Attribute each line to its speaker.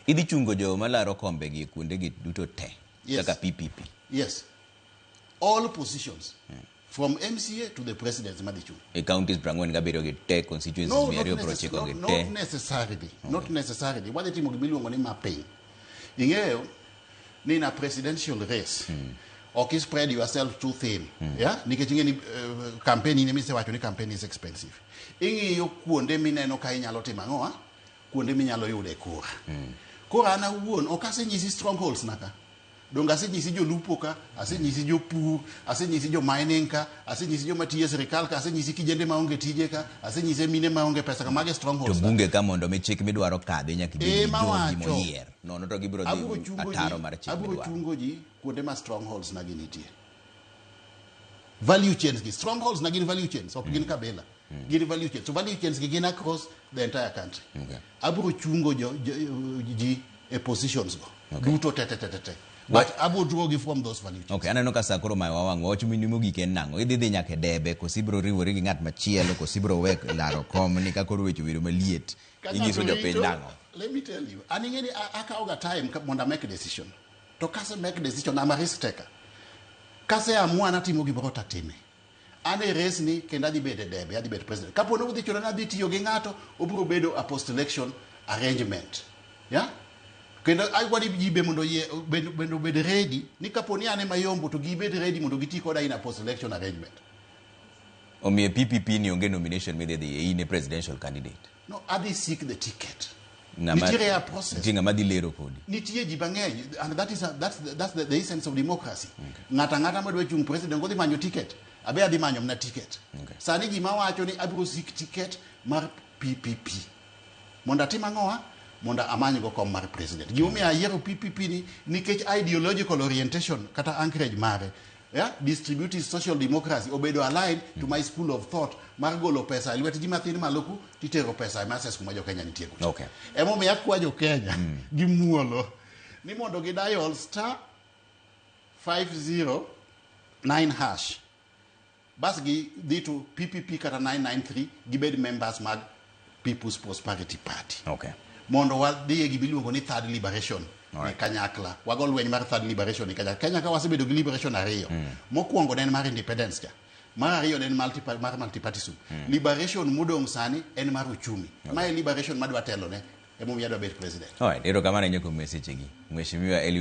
Speaker 1: Idhi chungo jo malaro kombe gi kuonde gi duto te.
Speaker 2: Yes.
Speaker 1: Kaka PPP.
Speaker 2: Yes. All positions. From MCA to the president.
Speaker 1: A counties prangwen gabiro gi te constituencies
Speaker 2: No,
Speaker 1: not
Speaker 2: necessarily. Not necessarily. What the team of Billy on my pain. In a presidential race. Or can spread yourself too thin. Yeah? Niketing any campaign in the campaign is expensive. Ingi yo kuonde mineno ka inyalo timangoa, kuonde minyalo yude kura. Kura na wuon okase nyisi strongholds naka. Donga ase nyisi jo lupo ka, ase nyisi jo pur, ase nyisi jo mining ka, ase nyisi jo matiye serikal ka, ase nyisi kijende maonge tije ka, ase nyisi mine maonge pesa ka mage strongholds.
Speaker 1: To bunge ka mondo mi chik midwaro kadhi nyaka ibed jogi moyier. No to gibiro dhi ataro mar chik midwaro.
Speaker 2: Aburo chungo ji kuonde ma strongholds na ginitie. Value chains gi strongholds na gin value chains, ok gin kabila. Gin value chains. So value chains gi gin across the entire country.
Speaker 1: Okay.
Speaker 2: Aburo chungo ji e positions go. Duto te. But abo drogi from those value chains.
Speaker 1: Okay, aneno ka sakoro mai wawang wacho minimo gike nango. Idhi nyaka debe kosibro riwore gi ngat machielo kosibro wek laro kom ni ka koro wecho wiro maliet. Inyiso jopiny nango.
Speaker 2: Let me tell you. Aningeni akaoga time monda make a decision. To kase make a decision, I'm a risk taker. Kase amua na timo gibro tatime. Ane race ni kenda di bede debe, adi bede president. Kapo no udhi chorana di tiyo gengato, ubro bedo a post-election arrangement. Yeah? Kendo ai wadi jibe mundo ye bendo bede ready ni kaponi ane mayombo to gibe ready mundo giti koda in a post election arrangement.
Speaker 1: Omi PPP ni onge nomination made the presidential candidate.
Speaker 2: No, adi seek the ticket. Nitie a process.
Speaker 1: Tinga madi lero kodi.
Speaker 2: Nitie jibang'eny, and that's the essence of democracy. Ngata madwa chung president godhi manyo ticket. Abe adi manyo mna ticket. Sani gima wacho ni abro seek ticket mar PPP. Monda tima ngoa monda amanyi go kom mar president. Giumi ayiero PPP ni nikech ideological orientation kata anchorage mare. Yeah? Distributive social democracy obedo aligned to my school of thought mar golo pesa lwet ji mathin maloku titero pesa mases kuma jo Kenya nitie kucho.
Speaker 1: Okay.
Speaker 2: Emo me yakwa jo Kenya gimuolo ni mondo gi dial *509 hash. Bas gi to PPP kata 993 gibed members mag People's Prosperity Party.
Speaker 1: Okay.
Speaker 2: Mondo wadhi gi biluongo ni third liberation. Right. Kanyakla wagol lweny mar third liberation ni Kenya ka wasebedo gi liberation ariyo. Mokwongo ne mar independence ja. Mar ariyo ne multipartyism. Liberation mudong sani en mar uchumi. Okay. Mae liberation madwa telo ne emo yadwa bet president.
Speaker 1: Alright, ero kamano nyako message gi. Mheshimiwa Eliud